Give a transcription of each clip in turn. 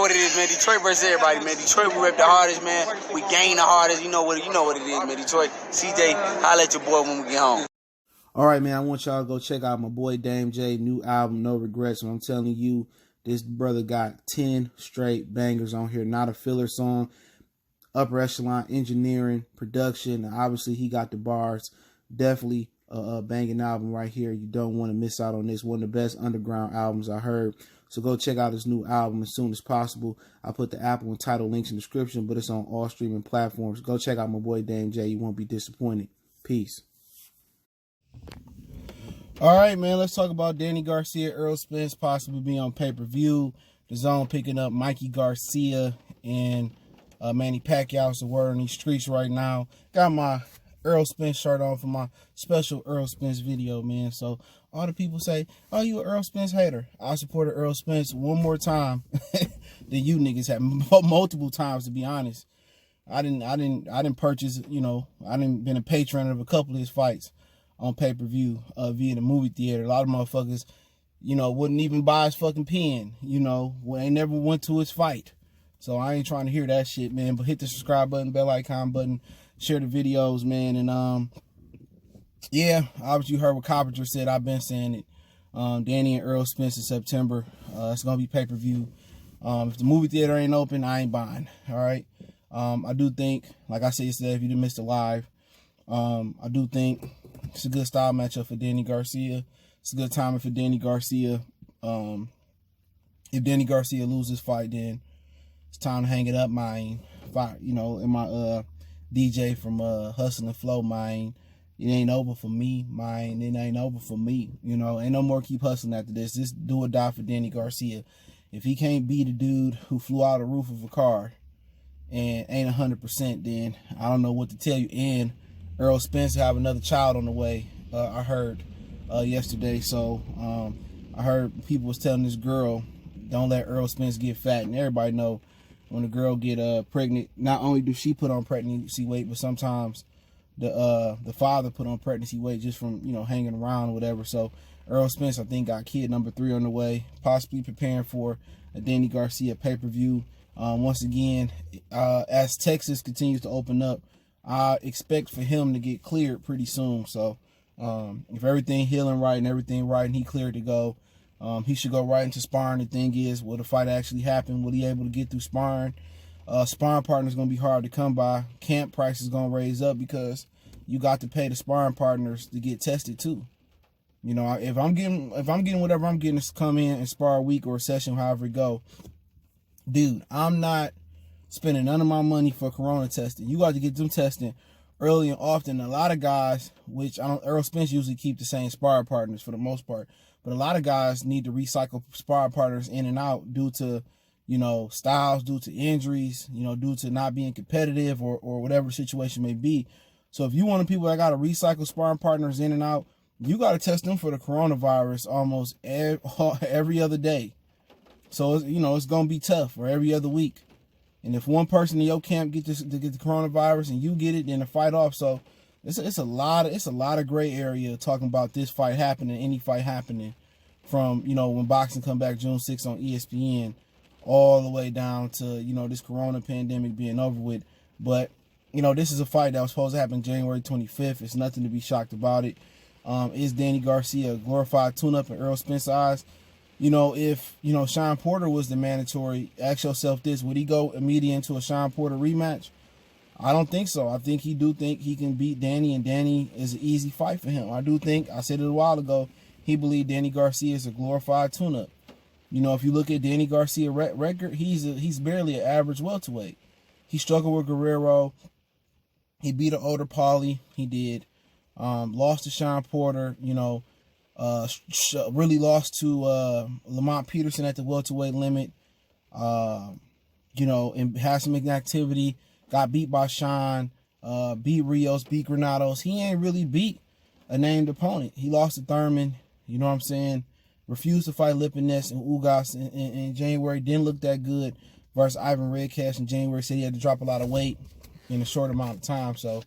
what it is, man. Detroit versus everybody, man. Detroit, we rep the hardest, man. We gain the hardest. You know what it is, man. Detroit, CJ, holla at your boy when we get home. All right, man, I want y'all to go check out my boy Dame J, new album, No Regrets. And I'm telling you, this brother got 10 straight bangers on here, not a filler song. Upper echelon engineering, production, and obviously he got the bars. Definitely a banging album right here. You don't want to miss out on this. One of the best underground albums I heard. So go check out his new album as soon as possible. I'll put the Apple and Tidal links in the description, but it's on all streaming platforms. Go check out my boy Dame J. You won't be disappointed. Peace. All right, man, let's talk about Danny Garcia, Errol Spence possibly being on pay-per-view. DAZN picking up Mikey Garcia and Manny Pacquiao. It's a word on these streets right now. Got my Errol Spence shirt on for my special Errol Spence video, man. So all the people say, oh, you an Errol Spence hater. I supported Errol Spence one more time than you niggas have, multiple times, to be honest. I didn't purchase, you know, I didn't been a patron of a couple of his fights on pay-per-view via the movie theater. A lot of motherfuckers, you know, wouldn't even buy his fucking pen, you know, when they never went to his fight. So I ain't trying to hear that shit, man. But hit the subscribe button, bell icon button, share the videos, man. And yeah, obviously you heard what Coppinger said. I've been saying it. Danny and Errol Spence in September. It's gonna be pay-per-view. If the movie theater ain't open, I ain't buying. All right. I do think, like I said yesterday, if you didn't miss the live, I do think it's a good style matchup for Danny Garcia. It's a good timing for Danny Garcia. If Danny Garcia loses fight, then it's time to hang it up, mine. You know, in my DJ from Hustle and Flow, mine. It ain't over for me, mine. It ain't over for me. You know, ain't no more keep hustling after this. Just do or die for Danny Garcia. If he can't be the dude who flew out the roof of a car and ain't 100%, then I don't know what to tell you. And Errol Spence have another child on the way, I heard yesterday. So I heard people was telling this girl, don't let Errol Spence get fat. And everybody know when a girl get pregnant, not only do she put on pregnancy weight, but sometimes the father put on pregnancy weight just from, you know, hanging around or whatever. So Errol Spence, I think, got kid number 3 on the way, possibly preparing for a Danny Garcia pay-per-view. Once again, as Texas continues to open up, I expect for him to get cleared pretty soon. So if everything healing right and everything right and he cleared to go, he should go right into sparring. The thing is, will the fight actually happen? Will he able to get through sparring? Sparring partner is going to be hard to come by. Camp price is going to raise up because you got to pay the sparring partners to get tested too. You know, if I'm getting whatever I'm getting to come in and spar a week or a session, however it go, dude, I'm not spending none of my money for corona testing. You got to get them testing early and often. A lot of guys, which Errol Spence usually keep the same sparring partners for the most part, but a lot of guys need to recycle sparring partners in and out due to, you know, styles, due to injuries, you know, due to not being competitive or whatever the situation may be. So if you want people that got to recycle sparring partners in and out, you got to test them for the coronavirus almost every other day. So, you know, it's going to be tough, or every other week. And if one person in your camp get the coronavirus and you get it, then the fight off. So it's a lot of gray area talking about this fight happening, any fight happening, from, you know, when boxing come back June 6th on ESPN all the way down to, you know, this corona pandemic being over with. But, you know, this is a fight that was supposed to happen January 25th. It's nothing to be shocked about it. Is Danny Garcia a glorified tune-up in Errol Spence's eyes? You know, if, you know, Sean Porter was the mandatory, ask yourself this, would he go immediate into a Sean Porter rematch? I don't think so. I think he can beat Danny, and Danny is an easy fight for him. I do think, I said it a while ago, he believed Danny Garcia is a glorified tune-up. You know, if you look at Danny Garcia's record, he's barely an average welterweight. He struggled with Guerrero. He beat an older Paulie. He did. Lost to Sean Porter, you know. Really lost to Lamont Peterson at the welterweight limit. You know, and had some activity. Got beat by Sean. Beat Rios. Beat Granados. He ain't really beat a named opponent. He lost to Thurman. You know what I'm saying? Refused to fight Lipinets and Ugas in January. Didn't look that good versus Ivan Redcash in January. Said he had to drop a lot of weight in a short amount of time. So,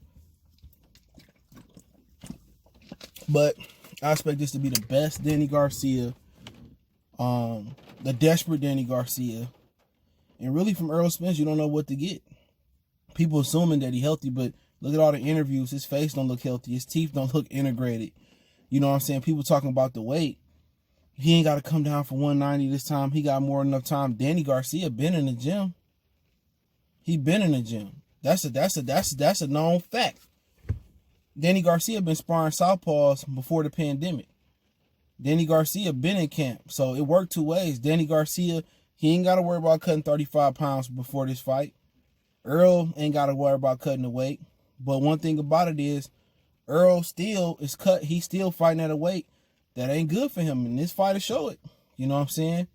but I expect this to be the best Danny Garcia, the desperate Danny Garcia, And really from Errol Spence, you don't know what to get. People assuming that he's healthy, but look at all the interviews. His face don't look healthy. His teeth don't look integrated. You know what I'm saying? People talking about the weight. He ain't got to come down for 190 this time. He got more than enough time. Danny Garcia been in the gym. He been in the gym. That's a known fact. Danny Garcia been sparring southpaws before the pandemic. Danny Garcia been in camp, so it worked two ways. Danny Garcia, he ain't got to worry about cutting 35 pounds before this fight. Errol ain't got to worry about cutting the weight. But one thing about it is, Errol still is cut. He's still fighting at a weight that ain't good for him. And this fight will show it. You know what I'm saying?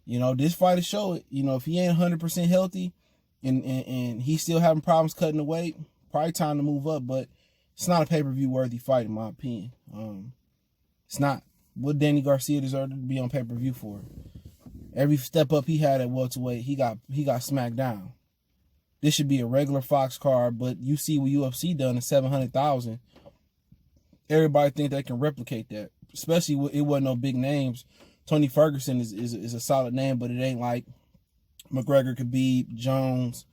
You know, this fight will show it. You know, if he ain't 100% healthy and he's still having problems cutting the weight, probably time to move up. But it's not a pay-per-view worthy fight, in my opinion. It's not. What Danny Garcia deserved to be on pay-per-view for? Every step up he had at welterweight, he got smacked down. This should be a regular Fox card, but you see what UFC done at 700,000. Everybody think they can replicate that, especially it wasn't no big names. Tony Ferguson is a solid name, but it ain't like McGregor, Khabib, Jones,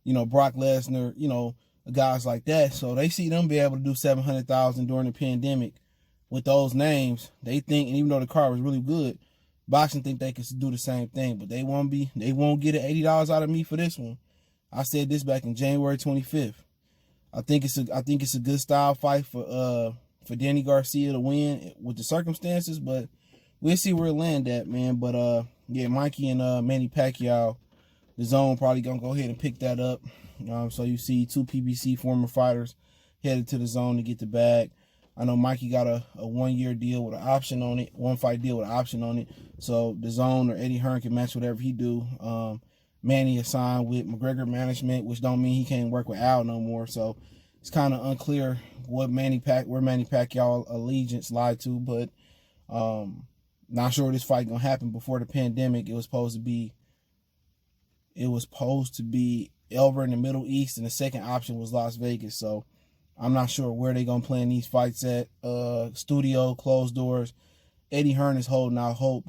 you know, Brock Lesnar, you know, guys like that. So they see them be able to do 700,000 during the pandemic with those names. They think, and even though the card was really good, boxing think they can do the same thing, but they won't get it $80 out of me for this one. I said this back in January 25th. I think it's a good style fight for Danny Garcia to win with the circumstances, but we'll see where it land at, man. But yeah, Mikey and Manny Pacquiao, the DAZN probably gonna go ahead and pick that up. So you see two PBC former fighters headed to the DAZN to get the bag. I know Mikey got a 1-year deal with an option on it, 1 fight deal with an option on it. So the DAZN or Eddie Hearn can match whatever he do. Manny is signed with McGregor management, which don't mean he can't work with Al no more. So it's kind of unclear where Manny Pacquiao allegiance lied to, but not sure this fight gonna happen before the pandemic. It was supposed to be over in the Middle East, and the second option was Las Vegas. So I'm not sure where they gonna plan these fights at. Studio, closed doors. Eddie Hearn is holding out hope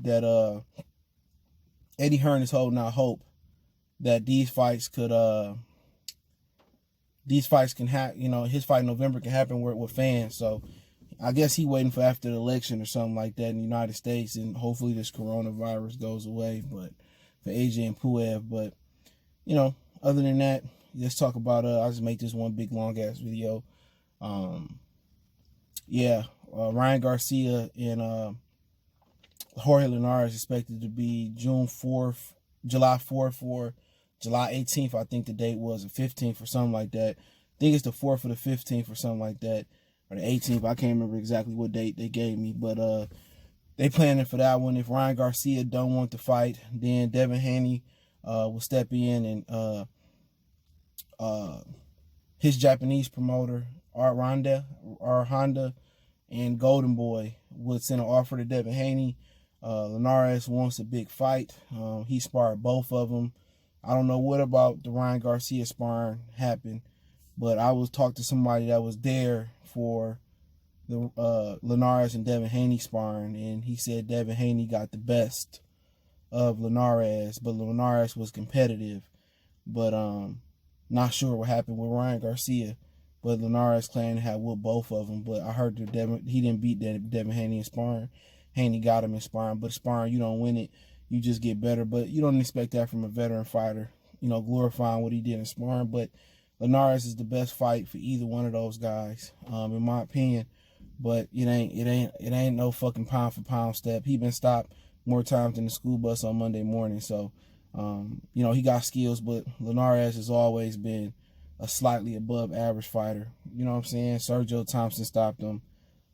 that these fights can happen. You know, his fight in November can happen with fans. So I guess he waiting for after the election or something like that in the United States, and hopefully this coronavirus goes away. But for AJ and Puev, but you know, other than that, let's talk about. I'll just make this one big long ass video. Ryan Garcia and Jorge Linares expected to be July 4th or July 18th, I think the date was, the 15th or something like that. I think it's the 4th or the 15th or something like that, or the 18th. I can't remember exactly what date they gave me, but they planning for that one. If Ryan Garcia don't want to fight, then Devin Haney will step in, and his Japanese promoter, Honda, and Golden Boy would send an offer to Devin Haney. Linares wants a big fight. He sparred both of them. I don't know what about the Ryan Garcia sparring happened, but I was talking to somebody that was there for the Linares and Devin Haney sparring, and he said Devin Haney got the best of Linares, but Linares was competitive. But not sure what happened with Ryan Garcia, but Linares claimed to have whooped both of them. But I heard that he didn't beat Devin Haney in sparring. Haney got him in sparring, but sparring, you don't win it. You just get better, but you don't expect that from a veteran fighter, you know, glorifying what he did in sparring. But Linares is the best fight for either one of those guys, in my opinion. But it ain't no fucking pound for pound step. He been stopped more times than the school bus on Monday morning. So, you know, he got skills, but Linares has always been a slightly above average fighter. You know what I'm saying? Sergio Thompson stopped him.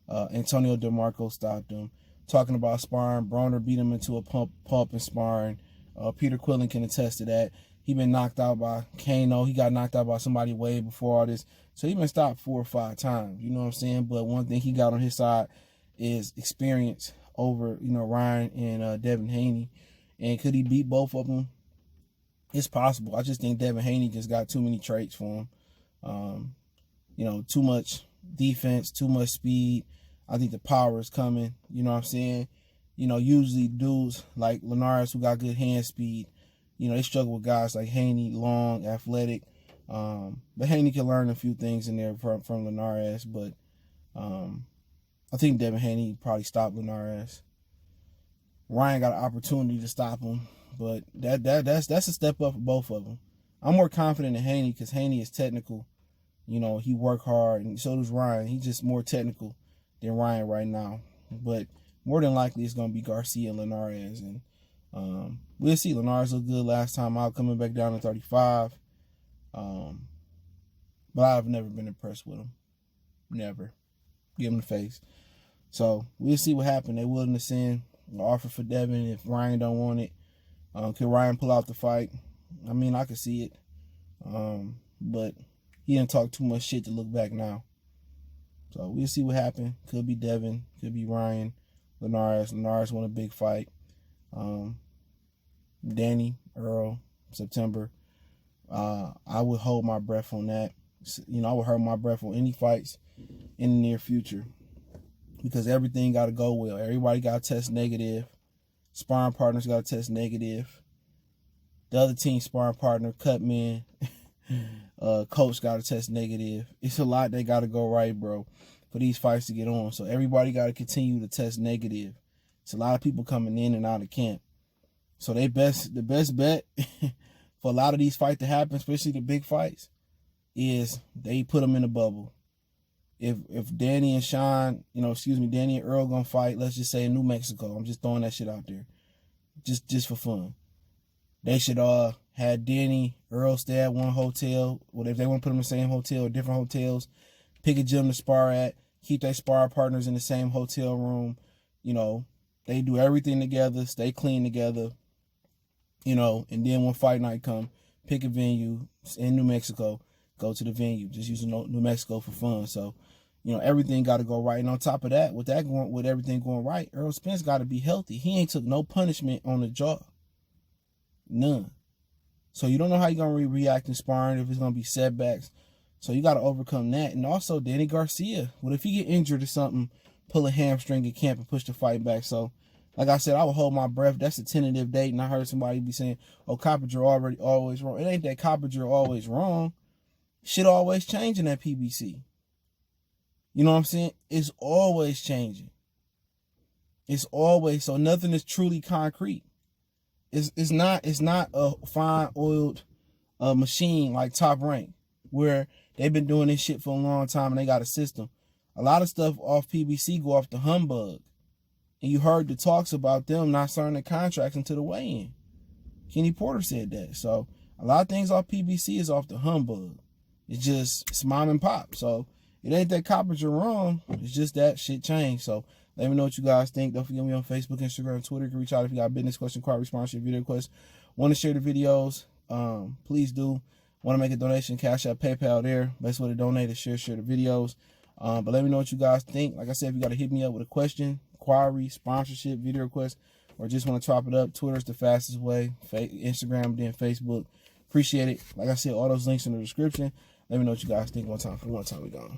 Antonio DeMarco stopped him. Talking about sparring, Broner beat him into a pump in sparring. Peter Quillen can attest to that. He been knocked out by Kano. He got knocked out by somebody way before all this. So he been stopped 4 or 5 times. You know what I'm saying? But one thing he got on his side is experience over, you know, Ryan and Devin Haney. And could he beat both of them? It's possible. I just think Devin Haney just got too many traits for him. You know, too much defense, too much speed. I think the power is coming. You know what I'm saying? You know, usually dudes like Linares who got good hand speed, You know, they struggle with guys like Haney, long, athletic. But Haney can learn a few things in there from Linares. But I think Devin Haney probably stopped Linares. Ryan got an opportunity to stop him, but that's a step up for both of them. I'm more confident in Haney because Haney is technical. You know, he work hard, and so does Ryan. He's just more technical than Ryan right now. But more than likely, it's going to be Garcia and Linares. And we'll see. Linares looked good last time out, coming back down to 35. But I've never been impressed with him. Never. Give him the face. So we'll see what happened. They're willing to send an offer for Devin if Ryan don't want it. Could Ryan pull out the fight? I mean, I could see it. But he didn't talk too much shit to look back now. So we'll see what happened. Could be Devin. Could be Ryan. Linares. Linares won a big fight. Danny, Errol, September. I would hold my breath on that. You know, I would hold my breath on any fights in the near future. Because everything got to go well. Everybody got to test negative. Sparring partners got to test negative. The other team sparring partner, cut man, coach got to test negative. It's a lot that got to go right, bro, for these fights to get on. So everybody got to continue to test negative. It's a lot of people coming in and out of camp. So the best bet for a lot of these fights to happen, especially the big fights, is they put them in a bubble. If Danny and Sean, Danny and Errol gonna fight, let's just say in New Mexico. I'm just throwing that shit out there. Just for fun. They should have Danny, Errol stay at one hotel. Well, if they want to put them in the same hotel or different hotels, pick a gym to spar at, keep their spar partners in the same hotel room. You know, they do everything together, stay clean together, and then when fight night come, pick a venue in New Mexico, go to the venue. Just using New Mexico for fun. So, everything got to go right. And on top of that, with everything going right, Errol Spence got to be healthy. He ain't took no punishment on the jaw. None. So you don't know how you're going to react in sparring, if it's going to be setbacks. So you got to overcome that. And also, Danny Garcia. What if he get injured or something, pull a hamstring at camp and push the fight back? So, like I said, I would hold my breath. That's a tentative date. And I heard somebody be saying, oh, Coppinger always wrong. It ain't that Coppinger always wrong. Shit always changing at PBC. You know what I'm saying? It's always changing. It's always, so nothing is truly concrete. It's not a fine oiled machine like Top Rank, where they've been doing this shit for a long time and they got a system. A lot of stuff off PBC go off the humbug. And you heard the talks about them not signing the contracts until the weigh-in. Kenny Porter said that. So a lot of things off PBC is off the humbug. It's mom and pop. So it ain't that Coppinger wrong. It's just that shit changed. So let me know what you guys think. Don't forget me on Facebook, Instagram, and Twitter. You can reach out if you got a business question, inquiry, sponsorship, video request. Want to share the videos? Please do. Want to make a donation? Cash App, PayPal there. Best way to donate is share the videos. But let me know what you guys think. Like I said, if you got to hit me up with a question, inquiry, sponsorship, video request, or just want to chop it up, Twitter's the fastest way. Instagram, then Facebook. Appreciate it. Like I said, all those links in the description. Let me know what you guys think one time we gone.